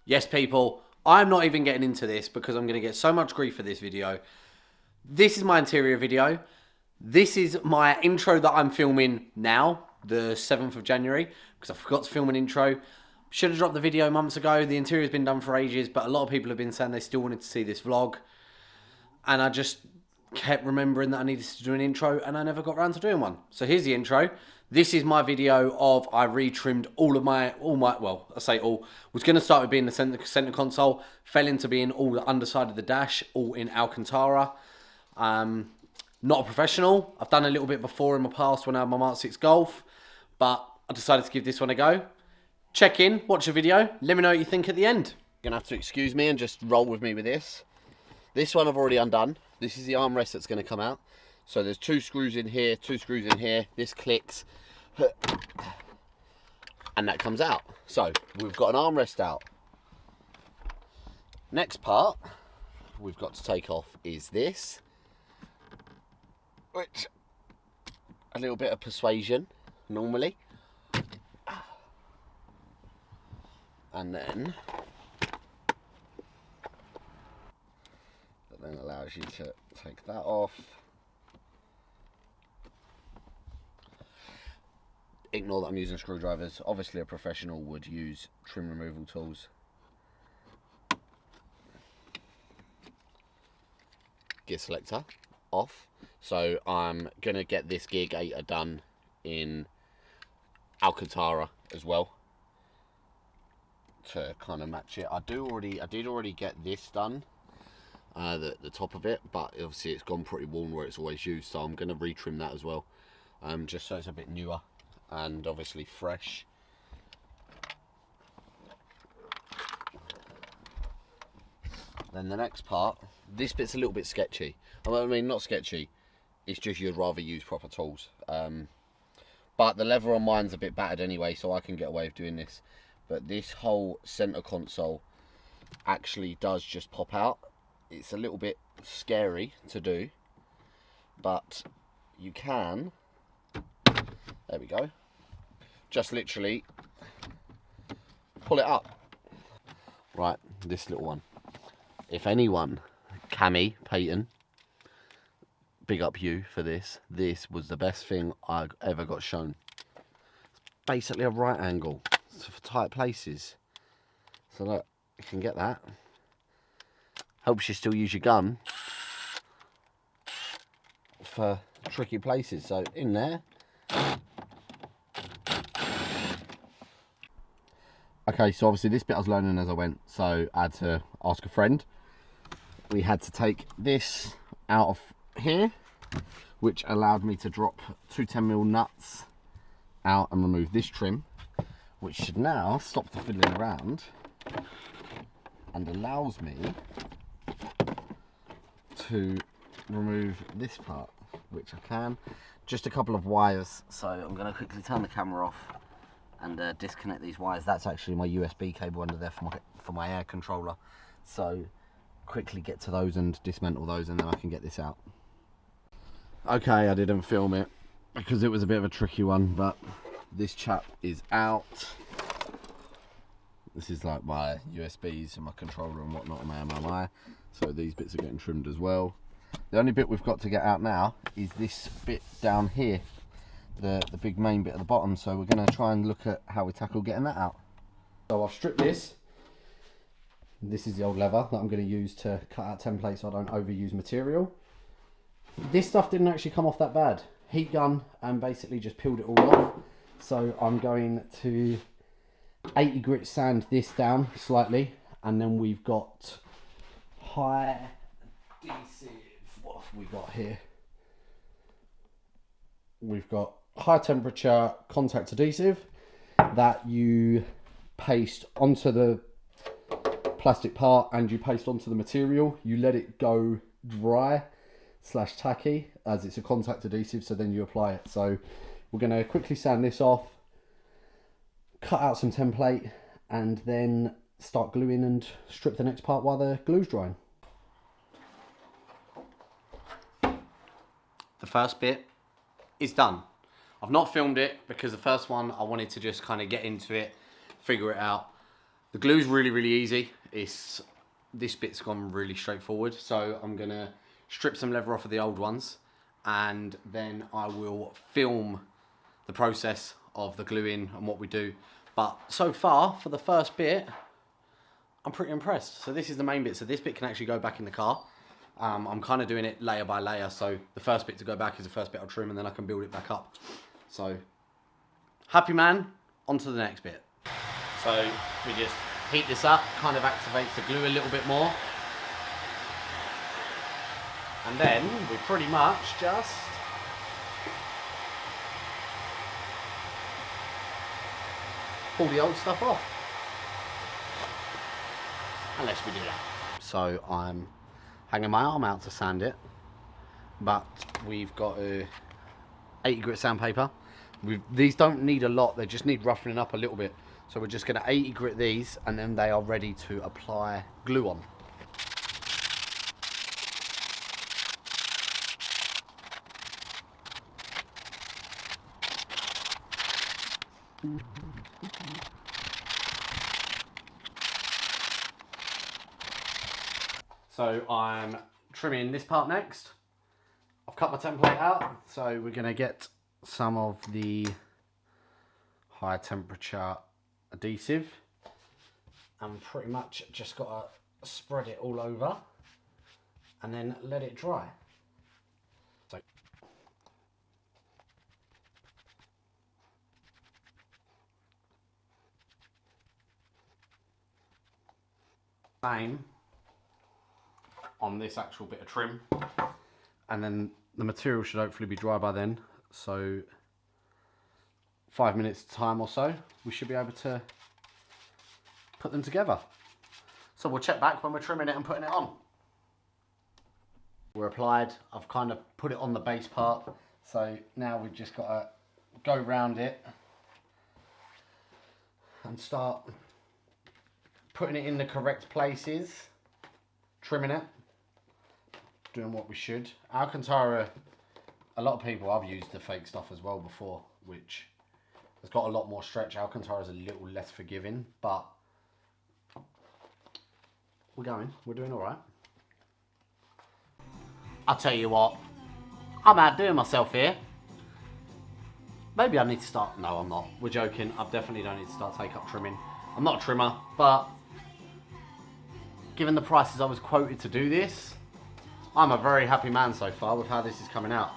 Yes, people, I'm not even getting into this because I'm going to get so much grief for this video. This is my interior video. This is my intro that I'm filming now, the 7th of January, because I forgot to film an intro. Should have dropped the video months ago. The interior's been done for ages, but a lot of people have been saying they still wanted to see this vlog. And I just kept remembering that I needed to do an intro, and I never got around to doing one. So here's the intro. This is my video of I retrimmed all my, well, I say all, was going to start with being the center console, fell into being all the underside of the dash, all in Alcantara. Not a professional. I've done a little bit before in my past when I had my Mark 6 Golf, but I decided to give this one a go. Check in, watch the video, let me know what you think at the end. You're going to have to excuse me and just roll with me with this. This one I've already undone. This is the armrest that's going to come out. So there's 2 screws in here, 2 screws in here. This clicks, and that comes out. So we've got an armrest out. Next part we've got to take off is this, which a little bit of persuasion normally, and then that then allows you to take that off. Ignore that I'm using screwdrivers. Obviously a professional would use trim removal tools. Gear selector off. So I'm gonna get this gear gator done in Alcantara as well to kind of match it. I did already get this done, the top of it, but obviously it's gone pretty worn where it's always used, so I'm gonna retrim that as well, just so it's a bit newer and obviously fresh. Then the next part, this bit's a little bit sketchy. I mean, not sketchy, it's just you'd rather use proper tools. But the leather on mine's a bit battered anyway, so I can get away with doing this. But this whole center console actually does just pop out. It's a little bit scary to do, but you can, there we go, just literally pull it up. Right, this little one. If anyone, Cammy, Peyton, big up you for this. This was the best thing I ever got shown. It's basically a right angle. It's for tight places. So look, you can get that. Helps you still use your gun for tricky places. So in there. Okay, so obviously this bit I was learning as I went, so I had to ask a friend. We had to take this out of here, which allowed me to drop 2 10mm nuts out and remove this trim, which should now stop the fiddling around and allows me to remove this part, which I can. Just a couple of wires, so I'm going to quickly turn the camera off and disconnect these wires. That's actually my USB cable under there for my air controller. So quickly get to those and dismantle those, and then I can get this out. Okay, I didn't film it because it was a bit of a tricky one, but this chap is out. This is like my USBs and my controller and whatnot and my. So these bits are getting trimmed as well. The only bit we've got to get out now is this bit down here, the big main bit at the bottom. So we're going to try and look at how we tackle getting that out. So I've stripped this. This is the old leather that I'm going to use to cut out templates so I don't overuse material. This stuff didn't actually come off that bad. Heat gun and basically just peeled it all off. So I'm going to 80 grit sand this down slightly, and then we've got high adhesive. What have we got here? We've got high temperature contact adhesive that you paste onto the plastic part and you paste onto the material. You let it go dry / tacky as it's a contact adhesive, so then you apply it. So we're going to quickly sand this off, cut out some template, and then start gluing and strip the next part while the glue's drying. The first bit is done. I've not filmed it because the first one I wanted to just kind of get into it, figure it out. The glue's really, really easy. This bit's gone really straightforward. So I'm gonna strip some leather off of the old ones, and then I will film the process of the gluing and what we do. But so far, for the first bit, I'm pretty impressed. So this is the main bit. So this bit can actually go back in the car. I'm kind of doing it layer by layer. So the first bit to go back is the first bit I'll trim, and then I can build it back up. So, happy man, on to the next bit. So we just heat this up, kind of activates the glue a little bit more. And then we pretty much just pull the old stuff off. Unless we do that. So I'm hanging my arm out to sand it, but we've got a 80 grit sandpaper. These don't need a lot, they just need roughening up a little bit. So we're just going to 80 grit these, and then they are ready to apply glue on. So I'm trimming this part next. I've cut my template out, so we're going to get some of the high temperature adhesive, and pretty much just got to spread it all over and then let it dry. So same on this actual bit of trim, and then the material should hopefully be dry by then. So 5 minutes time or so, we should be able to put them together. So we'll check back when we're trimming it and putting it on. We're applied, I've kind of put it on the base part, so now we've just got to go round it and start putting it in the correct places, trimming it, doing what we should. Alcantara, a lot of people, I've used the fake stuff as well before, which has got a lot more stretch. Alcantara is a little less forgiving, but we're doing all right. I'll tell you what, I'm outdoing myself here. Maybe I need to start, no I'm not, we're joking. I definitely don't need to start take up trimming. I'm not a trimmer, but given the prices I was quoted to do this, I'm a very happy man so far with how this is coming out.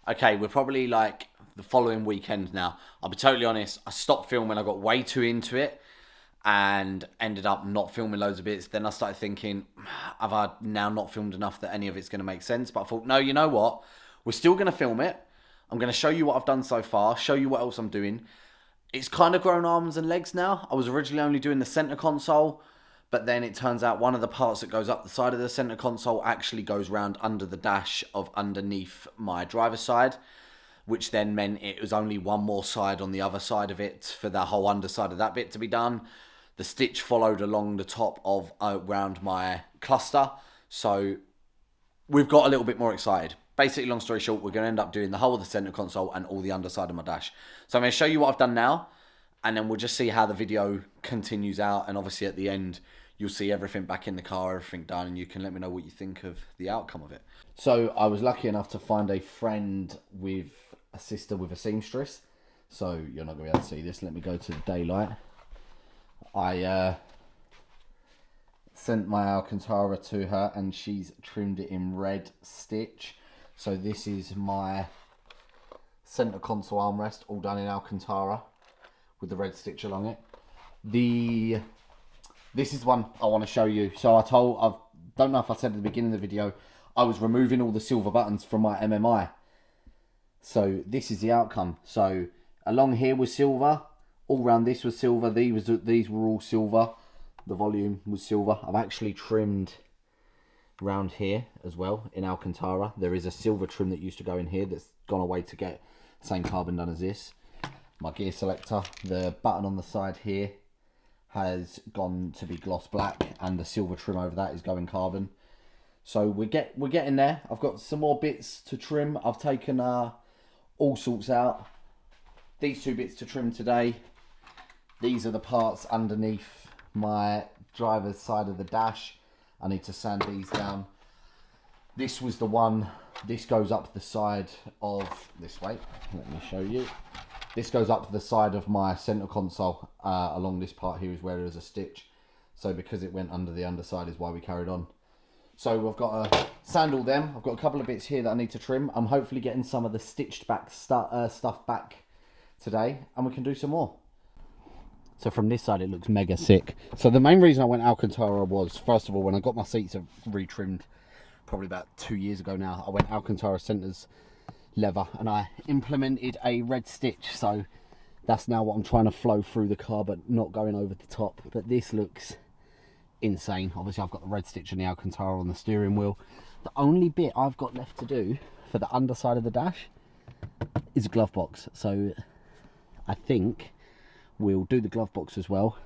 Okay, we're probably like the following weekend now. I'll be totally honest, I stopped filming, I got way too into it and ended up not filming loads of bits. Then I started thinking, have I now not filmed enough that any of it's going to make sense? But I thought, no, you know what? We're still going to film it. I'm going to show you what I've done so far, show you what else I'm doing. It's kind of grown arms and legs now. I was originally only doing the center console, but then it turns out one of the parts that goes up the side of the center console actually goes round under the dash of underneath my driver's side, which then meant it was only one more side on the other side of it for the whole underside of that bit to be done. The stitch followed along the top of around my cluster, so we've got a little bit more excited. Basically, long story short, we're going to end up doing the whole of the center console and all the underside of my dash. So I'm going to show you what I've done now, and then we'll just see how the video continues out, and obviously at the end you'll see everything back in the car, everything done, and you can let me know what you think of the outcome of it. So I was lucky enough to find a friend with a sister with a seamstress, so you're not going to be able to see this. Let me go to the daylight. I sent my Alcantara to her, and she's trimmed it in red stitch. So this is my center console armrest, all done in Alcantara with the red stitch along it. This is one I want to show you. So I don't know if I said at the beginning of the video, I was removing all the silver buttons from my MMI. So this is the outcome. So along here was silver, all around this was silver, these were all silver, the volume was silver. I've actually trimmed round here as well in Alcantara. There is a silver trim that used to go in here that's gone away to get the same carbon done as this. My gear selector, the button on the side here has gone to be gloss black, and the silver trim over that is going carbon. So we're getting there. I've got some more bits to trim. I've taken all sorts out. These two bits to trim today. These are the parts underneath my driver's side of the dash. I need to sand these down. This was the one, this goes up the side of, this way, let me show you. This goes up to the side of my centre console. Along this part here is where there is a stitch. So because it went under the underside is why we carried on. So we've got to sand all them. I've got a couple of bits here that I need to trim. I'm hopefully getting some of the stitched back stuff back today, and we can do some more. So from this side it looks mega sick. So the main reason I went Alcantara was, first of all, when I got my seats retrimmed, probably about 2 years ago now, I went Alcantara centres leather and I implemented a red stitch. So that's now what I'm trying to flow through the car, but not going over the top. But this looks insane. Obviously I've got the red stitch and the Alcantara on the steering wheel. The only bit I've got left to do for the underside of the dash is a glove box. So I think we'll do the glove box as well.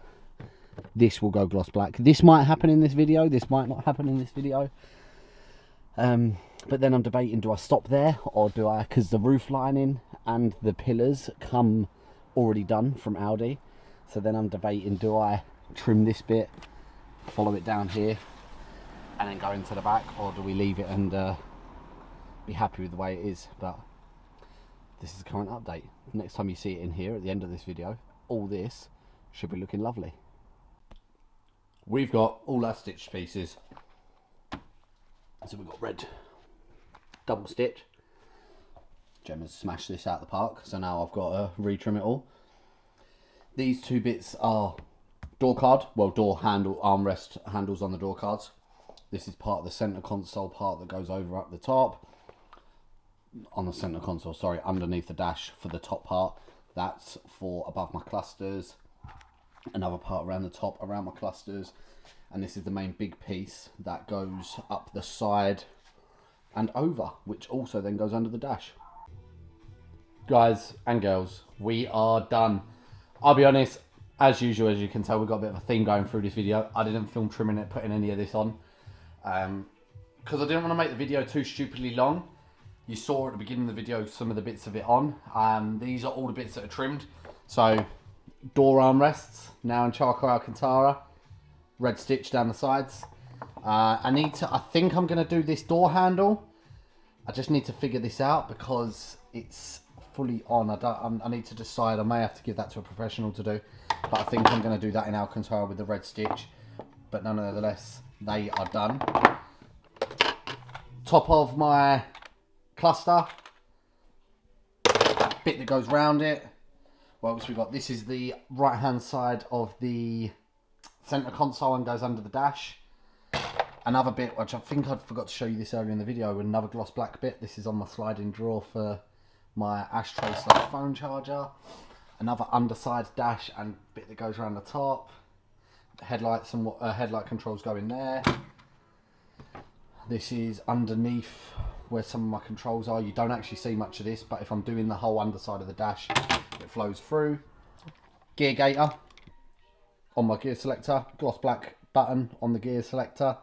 This will go gloss black. This might happen in this video, this might not happen in this video. But then I'm debating, do I stop there or do I, because the roof lining and the pillars come already done from Audi. So then I'm debating, do I trim this bit, follow it down here and then go into the back, or do we leave it and be happy with the way it is? But this is the current update. Next time you see it in here at the end of this video, all this should be looking lovely. We've got all our stitched pieces. So we've got red double stitch. Gemma's smashed this out of the park, so now I've got to retrim it all. These two bits are door card, well, door handle, armrest handles on the door cards. This is part of the centre console part that goes over up the top. On the centre console, sorry, underneath the dash for the top part. That's for above my clusters. Another part around the top, around my clusters. And this is the main big piece that goes up the side and over, which also then goes under the dash. Guys and girls, we are done. I'll be honest, as usual, as you can tell, we've got a bit of a theme going through this video. I didn't film trimming it, putting any of this on, because I didn't want to make the video too stupidly long. You saw at the beginning of the video some of the bits of it on. These are all the bits that are trimmed. So, door armrests, now in charcoal Alcantara. Red stitch down the sides. I think I'm going to do this door handle. I just need to figure this out because it's fully on. I need to decide. I may have to give that to a professional to do. But I think I'm going to do that in Alcantara with the red stitch. But nonetheless, they are done. Top of my cluster. Bit that goes round it. What else we got? This is the right hand side of the centre console and goes under the dash. Another bit, which I think I forgot to show you this earlier in the video, another gloss black bit. This is on my sliding drawer for my ashtray / phone charger. Another underside dash and bit that goes around the top. Headlights and headlight controls go in there. This is underneath where some of my controls are. You don't actually see much of this, but if I'm doing the whole underside of the dash, it flows through. Gear gator on my gear selector, gloss black button on the gear selector.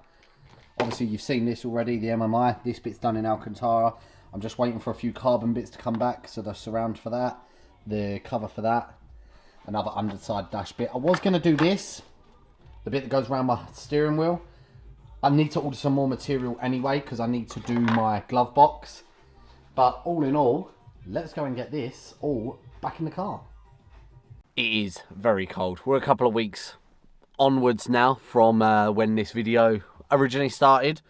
Obviously you've seen this already, the MMI. This bit's done in Alcantara. I'm just waiting for a few carbon bits to come back, so the surround for that, the cover for that, another underside dash bit. I was going to do this, the bit that goes around my steering wheel. I need to order some more material anyway because I need to do my glove box. But all in all, let's go and get this all back in the car. It is very cold. We're a couple of weeks onwards now from when this video originally started.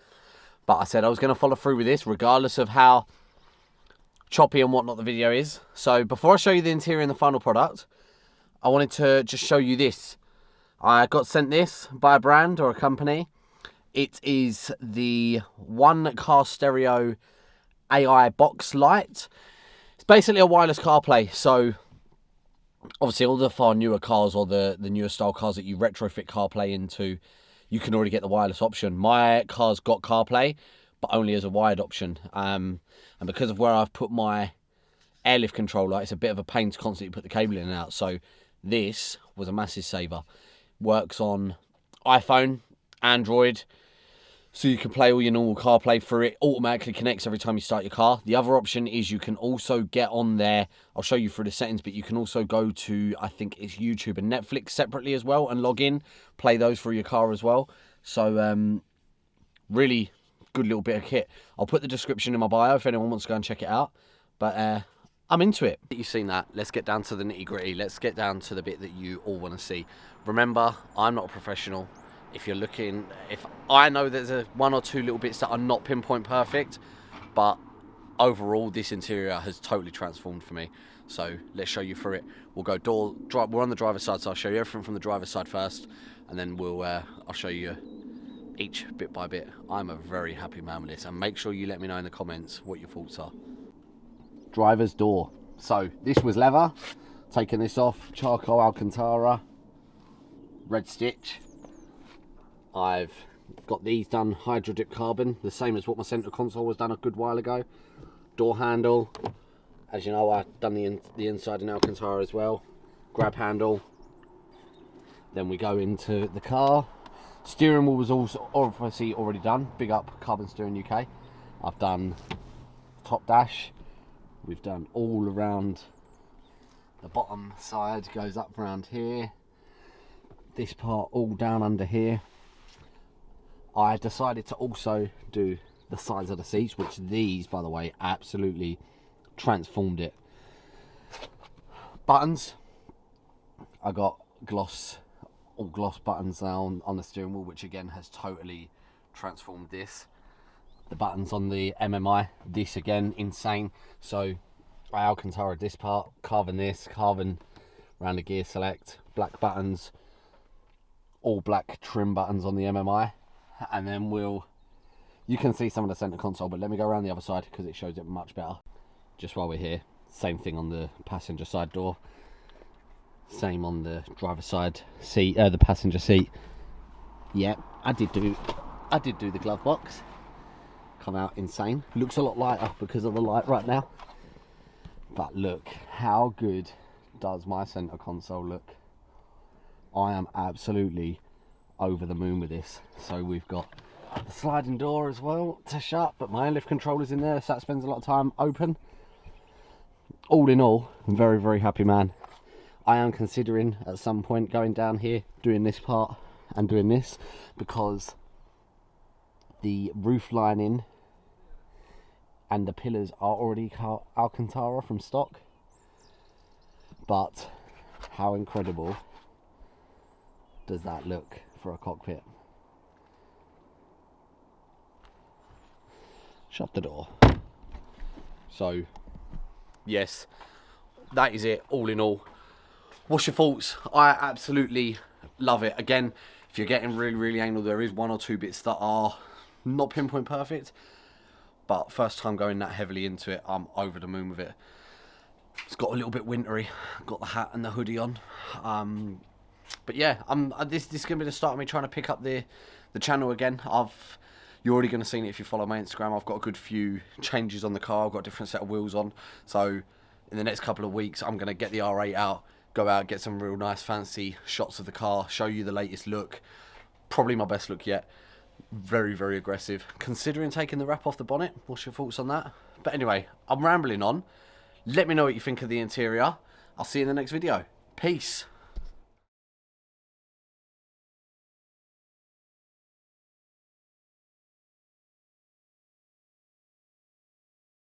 But I said I was going to follow through with this regardless of how choppy and whatnot the video is. So before I show you the interior and the final product, I wanted to just show you this. I got sent this by a brand or a company. It is the One Car Stereo AI box light. It's basically a wireless CarPlay. So obviously all the far newer cars or the newer style cars that you retrofit CarPlay into, you can already get the wireless option. My car's got CarPlay, but only as a wired option. And because of where I've put my airlift controller, it's a bit of a pain to constantly put the cable in and out. So this was a massive saver. Works on iPhone, Android, So you can play all your normal CarPlay through it. Automatically connects every time you start your car. The other option is you can also get on there. I'll show you through the settings, but you can also go to, I think it's YouTube and Netflix separately as well, and log in, play those through your car as well. So really good little bit of kit. I'll put the description in my bio if anyone wants to go and check it out. But I'm into it. You've seen that. Let's get down to the nitty gritty. Let's get down to the bit that you all want to see. Remember, I'm not a professional. If you're looking, if I know there's one or two little bits that are not pinpoint perfect, but overall this interior has totally transformed for me. So let's show you through it. We'll go we're on the driver's side, so I'll show you everything from the driver's side first, and then I'll show you each bit by bit. I'm a very happy man with this, and make sure you let me know in the comments what your thoughts are. Driver's door. So this was leather. Taking this off, charcoal Alcantara, red stitch. I've got these done hydro dip carbon, the same as what my centre console was done a good while ago. Door handle, as you know, I've done the inside in Alcantara as well. Grab handle. Then we go into the car. Steering wheel was also obviously already done. Big up Carbon Steering UK. I've done top dash. We've done all around the bottom side, goes up around here. This part all down under here. I decided to also do the sides of the seats, which these, by the way, absolutely transformed it. Buttons, I got all gloss buttons now on the steering wheel, which again has totally transformed this. The buttons on the MMI, this again, insane. So I Alcantara this part, carving around the gear select, black buttons, all black trim buttons on the MMI. And then you can see some of the center console, but let me go around the other side because it shows it much better. Just while we're here, same thing on the passenger side door, same on the driver's side seat, the passenger seat. Yeah, I did do the glove box. Come out insane. Looks a lot lighter because of the light right now, but look how good does my center console look. I am absolutely over the moon with this. So we've got the sliding door as well to shut, but my lift controller's in there, so that spends a lot of time open. All in all, I'm very, very happy man. I am considering at some point going down here, doing this part and doing this, because the roof lining and the pillars are already Alcantara from stock. But how incredible does that look for a cockpit? Shut the door. So yes, that is it all in all. What's your thoughts? I absolutely love it. Again, if you're getting really, really anal, there is one or two bits that are not pinpoint perfect, but first time going that heavily into it, I'm over the moon with it. It's got a little bit wintry, got the hat and the hoodie on. But yeah, this is going to be the start of me trying to pick up the channel again. You're already going to see it if you follow my Instagram. I've got a good few changes on the car. I've got a different set of wheels on. So in the next couple of weeks, I'm going to get the R8 out, go out, get some real nice fancy shots of the car, show you the latest look. Probably my best look yet. Very, very aggressive. Considering taking the wrap off the bonnet. What's your thoughts on that? But anyway, I'm rambling on. Let me know what you think of the interior. I'll see you in the next video. Peace.